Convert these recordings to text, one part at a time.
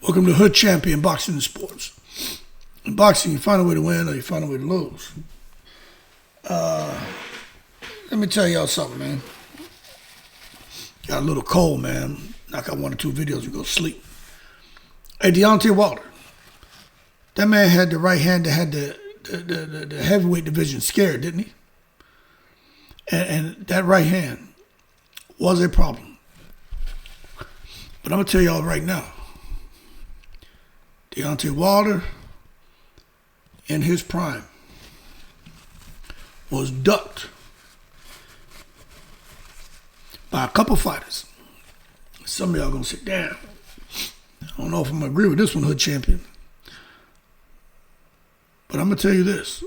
Welcome to Hood Champion Boxing and Sports. In boxing, you find a way to win or you find a way to lose. Let me tell y'all something, man. Got a little cold, man. Knock out 1 or 2 videos and go to sleep. Hey, Deontay Wilder. That man had the right hand that had the heavyweight division scared, didn't he? And that right hand was a problem. But I'm going to tell y'all right now. Deontay Wilder, in his prime, was ducked by a couple fighters. Some of y'all gonna sit down. I don't know if I'm gonna agree with this one, Hood Champion. But I'm gonna tell you this.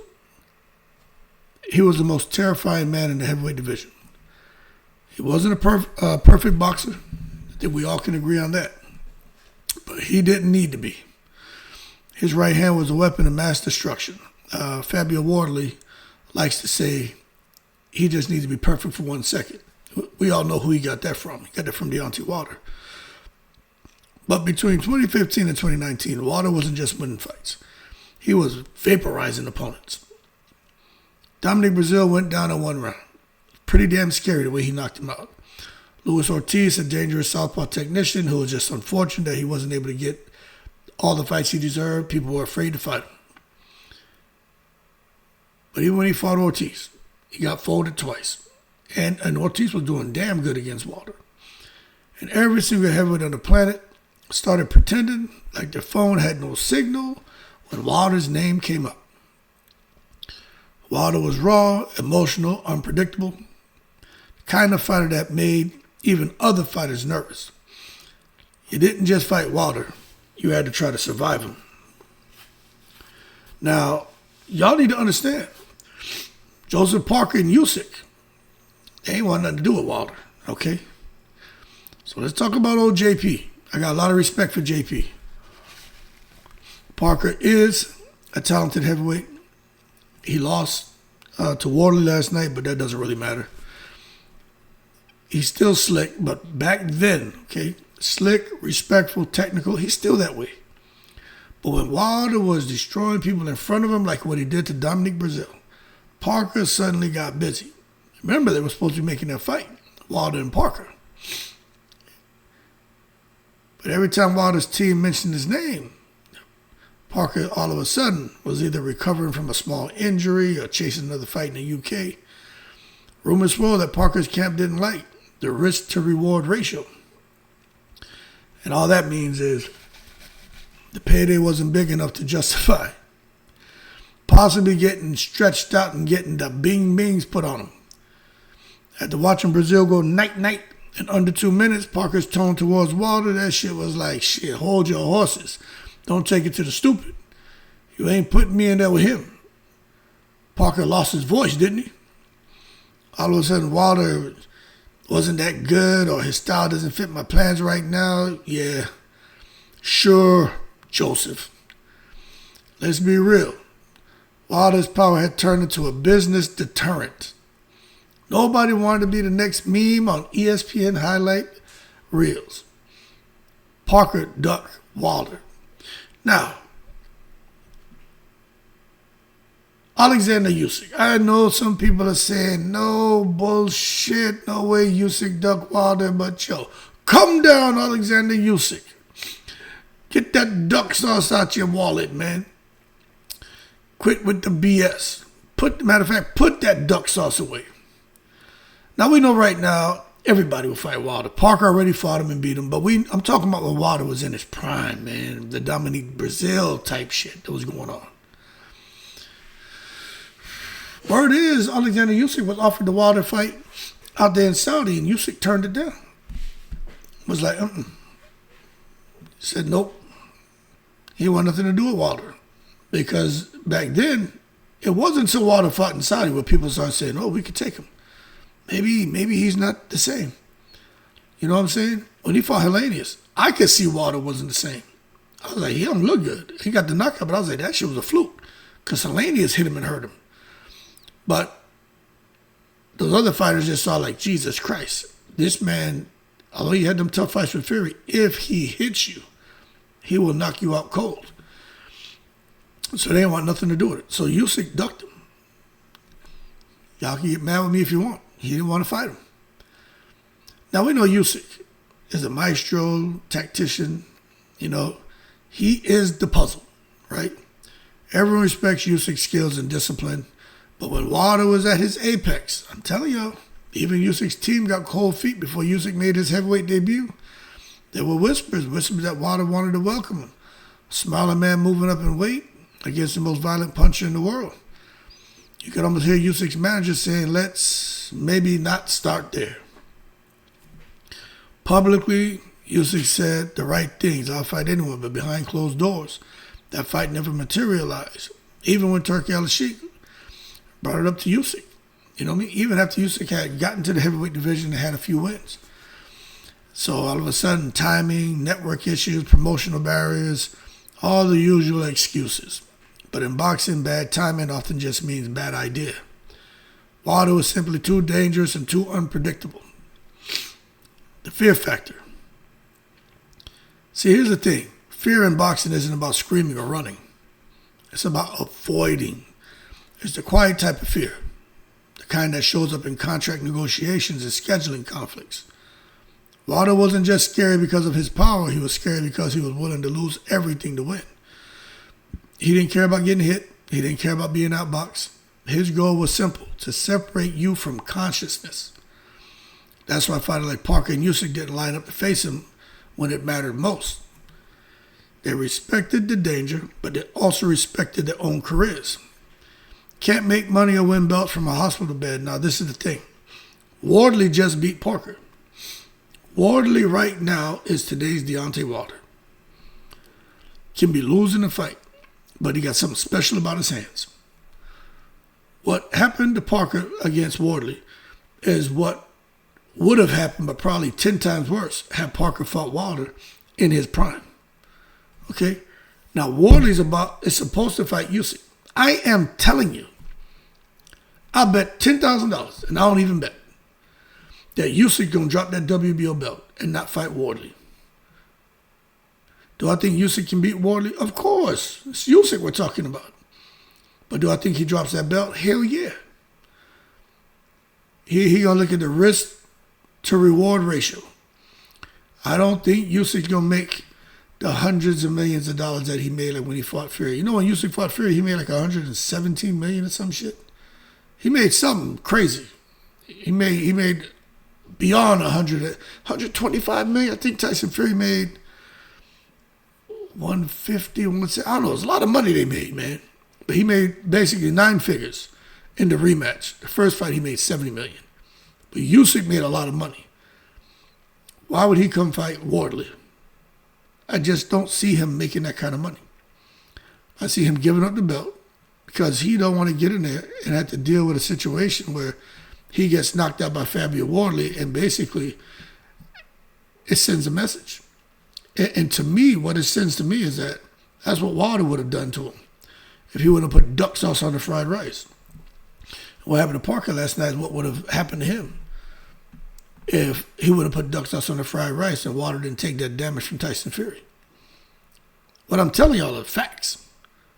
He was the most terrifying man in the heavyweight division. He wasn't a perfect boxer. I think we all can agree on that. But he didn't need to be. His right hand was a weapon of mass destruction. Fabio Wardley likes to say he just needs to be perfect for 1 second. We all know who he got that from. He got that from Deontay Wilder. But between 2015 and 2019, Wilder wasn't just winning fights. He was vaporizing opponents. Dominic Breazeale went down in 1 round. Pretty damn scary the way he knocked him out. Ortiz, a dangerous southpaw technician who was just unfortunate that he wasn't able to get all the fights he deserved. People were afraid to fight him. But even when he fought Ortiz, he got folded twice. And Ortiz was doing damn good against Wilder. And every single heavyweight on the planet started pretending like their phone had no signal when Wilder's name came up. Wilder was raw, emotional, unpredictable. The kind of fighter that made even other fighters nervous. You didn't just fight Wilder. You had to try to survive him. Now, y'all need to understand, Joseph Parker and Usyk, they ain't want nothing to do with Wilder, okay? So let's talk about old JP. I got a lot of respect for JP. Parker is a talented heavyweight. He lost to Wardley last night, but that doesn't really matter. He's still slick, but back then, okay, slick, respectful, technical, he's still that way. But when Wilder was destroying people in front of him, like what he did to Dominic Breazeale, Parker suddenly got busy. Remember, they were supposed to be making that fight, Wilder and Parker. But every time Wilder's team mentioned his name, Parker all of a sudden was either recovering from a small injury or chasing another fight in the UK. Rumors swirled that Parker's camp didn't like the risk to reward ratio. And all that means is the payday wasn't big enough to justify possibly getting stretched out and getting the bing-bings put on him. After watching Breazeale go night-night in under 2 minutes, Parker's tone towards Wilder, that shit was like, shit, hold your horses. Don't take it to the stupid. You ain't putting me in there with him. Parker lost his voice, didn't he? All of a sudden, Wilder wasn't that good, or his style doesn't fit my plans right now. Yeah, sure, Joseph. Let's be real. Wilder's power had turned into a business deterrent. Nobody wanted to be the next meme on ESPN highlight reels. Parker ducked Wilder. Now, Oleksandr Usyk. I know some people are saying, no bullshit, no way Usyk ducked Wilder, but yo, come down, Oleksandr Usyk. Get that duck sauce out your wallet, man. Quit with the BS. Matter of fact, put that duck sauce away. Now we know right now, everybody will fight Wilder. Parker already fought him and beat him, but I'm talking about when Wilder was in his prime, man. The Dominic Breazeale type shit that was going on. Word is, Oleksandr Usyk was offered the Wilder fight out there in Saudi, and Usyk turned it down. Was like, Said nope. He wanted nothing to do with Wilder. Because back then, it wasn't until Wilder fought in Saudi where people started saying, oh, we could take him. Maybe he's not the same. You know what I'm saying? When he fought Hellenius, I could see Wilder wasn't the same. I was like, he don't look good. He got the knockout, but I was like, that shit was a fluke. Because Hellenius hit him and hurt him. But those other fighters just saw like, Jesus Christ, this man, although he had them tough fights with Fury, if he hits you, he will knock you out cold. So they didn't want nothing to do with it. So Usyk ducked him. Y'all can get mad with me if you want. He didn't want to fight him. Now we know Usyk is a maestro, tactician. You know, he is the puzzle, right? Everyone respects Usyk's skills and discipline. But when Wilder was at his apex, I'm telling you, even Usyk's team got cold feet before Usyk made his heavyweight debut. There were whispers that Wilder wanted to welcome him. A smiling man moving up in weight against the most violent puncher in the world. You could almost hear Usyk's manager saying, let's maybe not start there. Publicly, Usyk said the right things. I'll fight anyone, but behind closed doors, that fight never materialized. Even when Turki Al-Sheikh brought it up to Usyk. You know what I mean? Even after Usyk had gotten to the heavyweight division and had a few wins. So all of a sudden, timing, network issues, promotional barriers, all the usual excuses. But in boxing, bad timing often just means bad idea. Wilder was simply too dangerous and too unpredictable. The fear factor. See, here's the thing. Fear in boxing isn't about screaming or running. It's about avoiding. It's the quiet type of fear. The kind that shows up in contract negotiations and scheduling conflicts. Wilder wasn't just scary because of his power. He was scary because he was willing to lose everything to win. He didn't care about getting hit. He didn't care about being outboxed. His goal was simple, to separate you from consciousness. That's why fighters like Parker and Usyk didn't line up to face him when it mattered most. They respected the danger, but they also respected their own careers. Can't make money or win belts from a hospital bed. Now, this is the thing. Wardley just beat Parker. Wardley right now is today's Deontay Wilder. Can be losing the fight, but he got something special about his hands. What happened to Parker against Wardley is what would have happened, but probably 10 times worse, had Parker fought Wilder in his prime. Okay? Now, Wardley's is supposed to fight Usyk. I am telling you, I bet $10,000, and I don't even bet, that Usyk going to drop that WBO belt and not fight Wardley. Do I think Usyk can beat Wardley? Of course. It's Usyk we're talking about. But do I think he drops that belt? Hell yeah. He going to look at the risk to reward ratio. I don't think Usyk's going to make the hundreds of millions of dollars that he made like when he fought Fury. You know, when Usyk fought Fury, he made like $117 million or some shit. He made something crazy. He made beyond 125 million. I think Tyson Fury made 150, 160. I don't know. It's a lot of money they made, man. But he made basically 9 figures in the rematch. The first fight, he made 70 million. But Usyk made a lot of money. Why would he come fight Wardley? I just don't see him making that kind of money. I see him giving up the belt because he don't want to get in there and have to deal with a situation where he gets knocked out by Fabio Wardley, and basically it sends a message. And to me, what it sends to me is that that's what Wilder would have done to him if he would have put duck sauce on the fried rice. What happened to Parker last night is what would have happened to him if he would have put duck sauce on the fried rice and Wilder didn't take that damage from Tyson Fury. What I'm telling y'all are facts.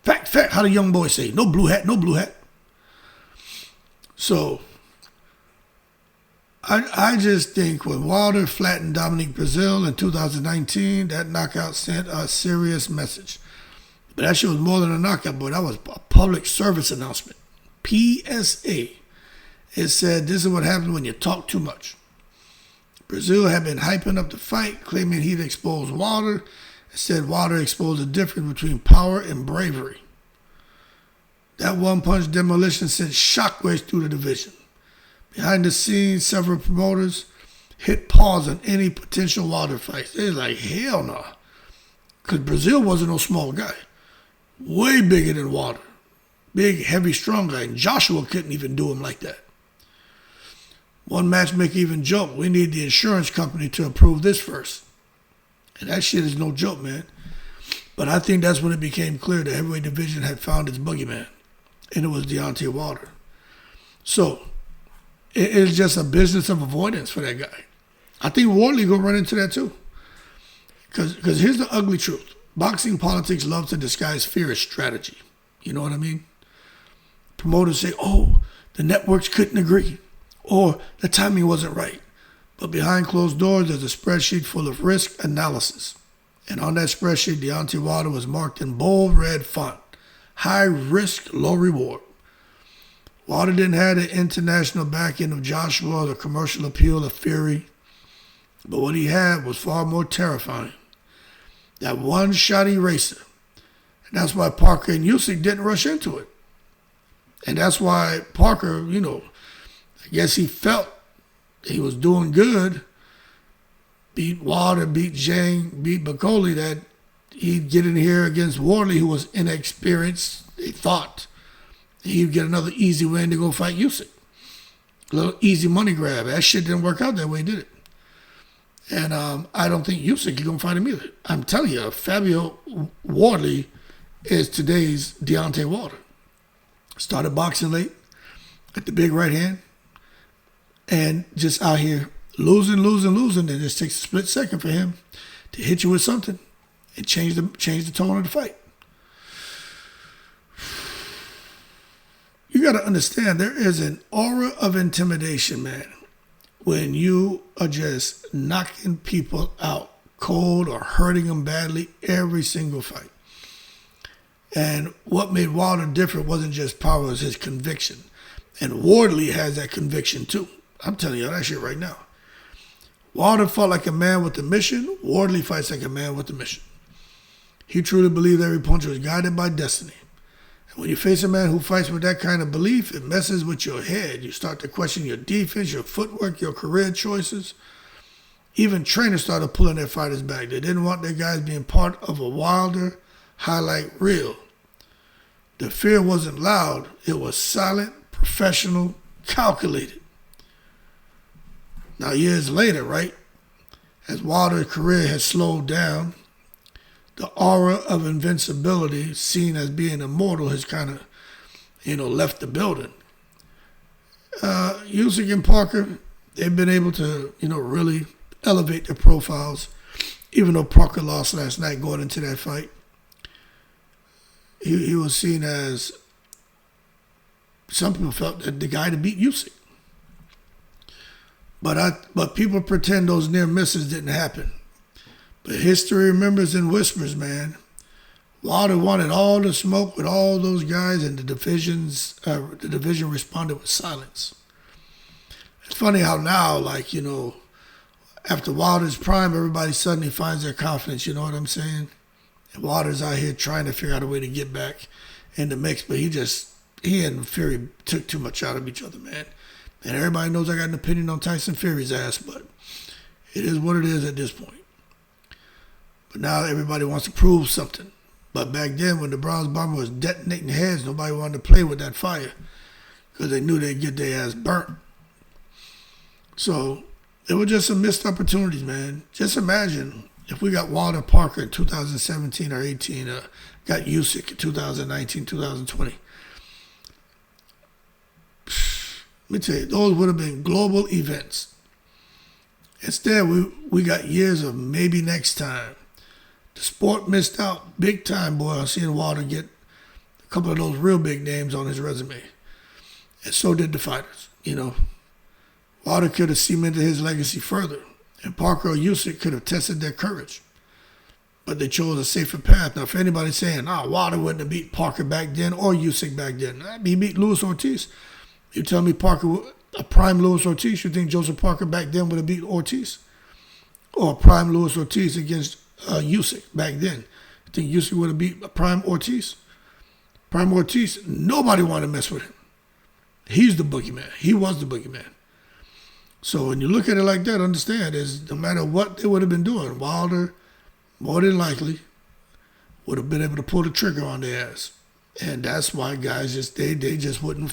Fact. How the young boys say, no blue hat, no blue hat. So, I just think when Wilder flattened Dominique Breazeale in 2019, that knockout sent a serious message. But that shit was more than a knockout, boy. That was a public service announcement. PSA. It said, this is what happens when you talk too much. Breazeale had been hyping up the fight, claiming he'd exposed Wilder. It said Wilder exposed the difference between power and bravery. That one-punch demolition sent shockwaves through the division. Behind the scenes, several promoters hit pause on any potential Wilder fights. They was like, hell no. Because Breazeale wasn't no small guy. Way bigger than Wilder. Big, heavy, strong guy. And Joshua couldn't even do him like that. One matchmaker even joked, we need the insurance company to approve this first. And that shit is no joke, man. But I think that's when it became clear the heavyweight division had found its boogeyman. And it was Deontay Wilder. So, it is just a business of avoidance for that guy. I think Wardley going to run into that too. Because here's the ugly truth. boxing politics loves to disguise fear as strategy. You know what I mean? Promoters say, oh, the networks couldn't agree, or the timing wasn't right. But behind closed doors, there's a spreadsheet full of risk analysis. And on that spreadsheet, Deontay Wilder was marked in bold red font. High risk, low reward. Wilder didn't have the international backing of Joshua or the commercial appeal of Fury. But what he had was far more terrifying. That one-shot eraser. And that's why Parker and Usyk didn't rush into it. And that's why Parker, I guess he felt he was doing good. Beat Wilder, beat Zhang, beat Bakoli, that he'd get in here against Wardley, who was inexperienced. They thought he'd get another easy win to go fight Usyk. A little easy money grab. That shit didn't work out that way, did it? And I don't think Usyk is going to fight him either. I'm telling you, Fabio Wardley is today's Deontay Wilder. Started boxing late at the big right hand and just out here losing. And it just takes a split second for him to hit you with something and change the tone of the fight. You got to understand, there is an aura of intimidation, man, when you are just knocking people out cold or hurting them badly every single fight. And what made Wilder different wasn't just power, it was his conviction. And Wardley has that conviction too. I'm telling you that shit right now. Wilder fought like a man with a mission. Wardley fights like a man with a mission. He truly believed every punch was guided by destiny. And when you face a man who fights with that kind of belief, it messes with your head. You start to question your defense, your footwork, your career choices. Even trainers started pulling their fighters back. They didn't want their guys being part of a Wilder highlight reel. The fear wasn't loud. It was silent, professional, calculated. Now, years later, right, as Wilder's career has slowed down, the aura of invincibility, seen as being immortal, has kind of, left the building. Usyk and Parker, they've been able to, really elevate their profiles, even though Parker lost last night going into that fight. He was seen as, some people felt, that the guy to beat Usyk. But people pretend those near misses didn't happen. But history remembers and whispers, man. Wilder wanted all the smoke with all those guys, and the division responded with silence. It's funny how now, after Wilder's prime, everybody suddenly finds their confidence, you know what I'm saying? And Wilder's out here trying to figure out a way to get back in the mix, but he and Fury took too much out of each other, man. And everybody knows I got an opinion on Tyson Fury's ass, but it is what it is at this point. But now everybody wants to prove something. But back then, when the Bronze Bomber was detonating heads, nobody wanted to play with that fire because they knew they'd get their ass burnt. So it was just some missed opportunities, man. Just imagine if we got Wilder Parker in 2017 or 18, got Usyk in 2019, 2020. Let me tell you, those would have been global events. Instead, we got years of maybe next time. The sport missed out big time, boy, on seeing Wilder get a couple of those real big names on his resume. And so did the fighters, Wilder could have cemented his legacy further, and Parker or Usyk could have tested their courage. But they chose a safer path. Now, if anybody's saying, Wilder wouldn't have beat Parker back then or Usyk back then, he beat Luis Ortiz. You tell me Parker, a prime Luis Ortiz, you think Joseph Parker back then would have beat Ortiz? Or a prime Luis Ortiz against Usyk back then? You think Usyk would have beat a prime Ortiz? Prime Ortiz, nobody wanted to mess with him. He's the boogeyman. He was the boogeyman. So when you look at it like that, understand is no matter what they would have been doing, Wilder, more than likely, would have been able to pull the trigger on their ass. And that's why guys wouldn't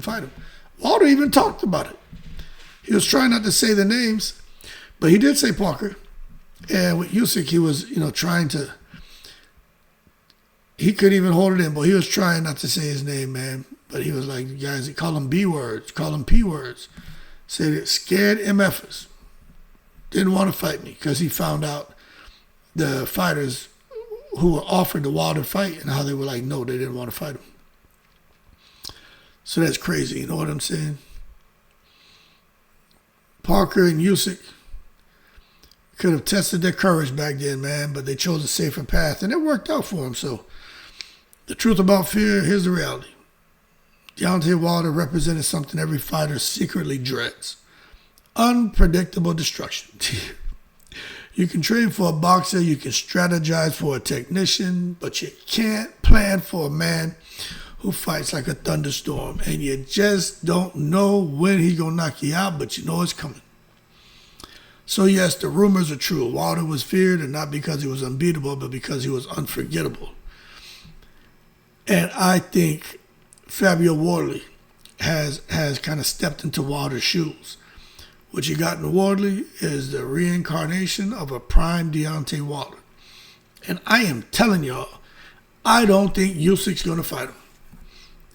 fight him. Wilder even talked about it. He was trying not to say the names, but he did say Parker. And with Usyk, he was, trying to. He couldn't even hold it in, but he was trying not to say his name, man. But he was like, guys, call him B words, call him P words. Said it, scared MFers. Didn't want to fight me because he found out the fighters who were offered the Wilder fight and how they were like, no, they didn't want to fight him. So that's crazy, you know what I'm saying? Parker and Usyk could have tested their courage back then, man, but they chose a safer path, and it worked out for them. So the truth about fear, here's the reality. Deontay Wilder represented something every fighter secretly dreads. Unpredictable destruction. You can train for a boxer, you can strategize for a technician, but you can't plan for a man who fights like a thunderstorm, and you just don't know when he's going to knock you out, but you know it's coming. So yes, the rumors are true. Wilder was feared, and not because he was unbeatable, but because he was unforgettable. And I think Fabio Wardley has kind of stepped into Wilder's shoes. What you got in Wardley is the reincarnation of a prime Deontay Wilder. And I am telling y'all, I don't think Usyk's going to fight him.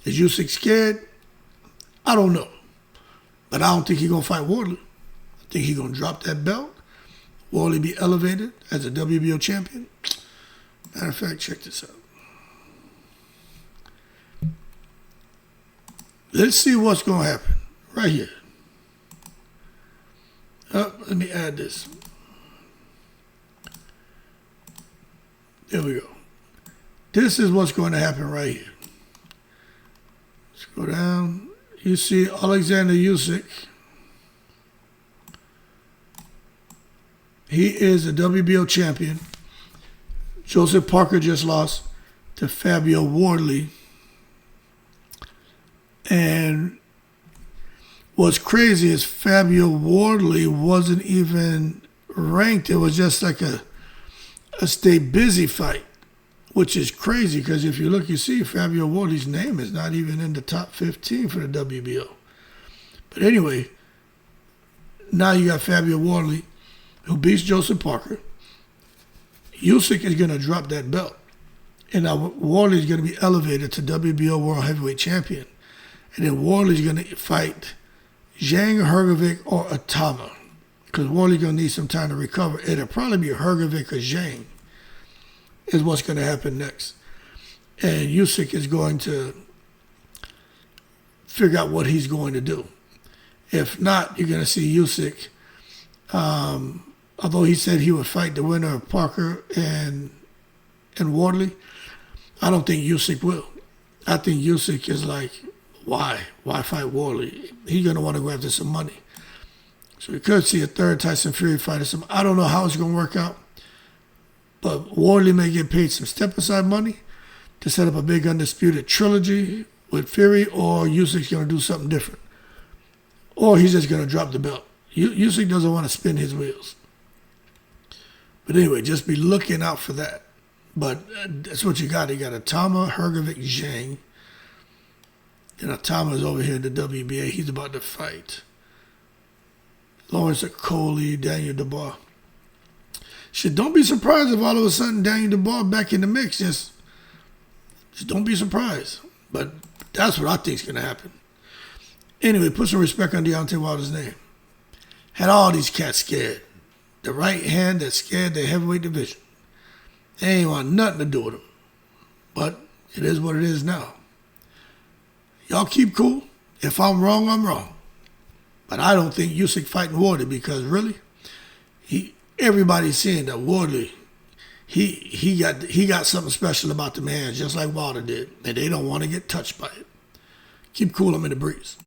Is Usyk scared? I don't know. But I don't think he's going to fight Wardley. I think he's going to drop that belt. Wardley be elevated as a WBO champion. Matter of fact, check this out. Let's see what's going to happen right here. Let me add this. There we go. This is what's going to happen right here. Let's go down. You see Oleksandr Usyk. He is a WBO champion. Joseph Parker just lost to Fabio Wardley. And what's crazy is Fabio Wardley wasn't even ranked. It was just like a stay busy fight, which is crazy because if you look, you see Fabio Wardley's name is not even in the top 15 for the WBO. But anyway, now you got Fabio Wardley who beats Joseph Parker. Usyk is going to drop that belt. And now Wardley is going to be elevated to WBO World Heavyweight Champion. And then Wardley's going to fight Zhang, Hrgovic, or Atama. Because Wardley's going to need some time to recover. It'll probably be Hrgovic or Zhang is what's going to happen next. And Usyk is going to figure out what he's going to do. If not, you're going to see Usyk, although he said he would fight the winner of Parker and Wardley, I don't think Usyk will. I think Usyk is like, why? Why fight Wardley? He's going to want to go after some money. So we could see a third Tyson Fury fight or something. I don't know how it's going to work out. But Wardley may get paid some step-aside money to set up a big undisputed trilogy with Fury, or Usyk's going to do something different. Or he's just going to drop the belt. Usyk doesn't want to spin his wheels. But anyway, just be looking out for that. But that's what you got. You got Atama, Hrgovic, Zhang. And Atama is over here in the WBA. He's about to fight Lawrence Okolie, Daniel Dubois. Shit, don't be surprised if all of a sudden Daniel Dubois back in the mix. Just don't be surprised. But that's what I think is going to happen. Anyway, put some respect on Deontay Wilder's name. Had all these cats scared. The right hand that scared the heavyweight division. They ain't want nothing to do with him. But it is what it is now. Y'all keep cool. If I'm wrong, I'm wrong. But I don't think Usyk fighting Wardley because really, everybody's saying that Wardley, he got something special about the man, just like Wilder did, and they don't want to get touched by it. Keep cool. I'm in the breeze.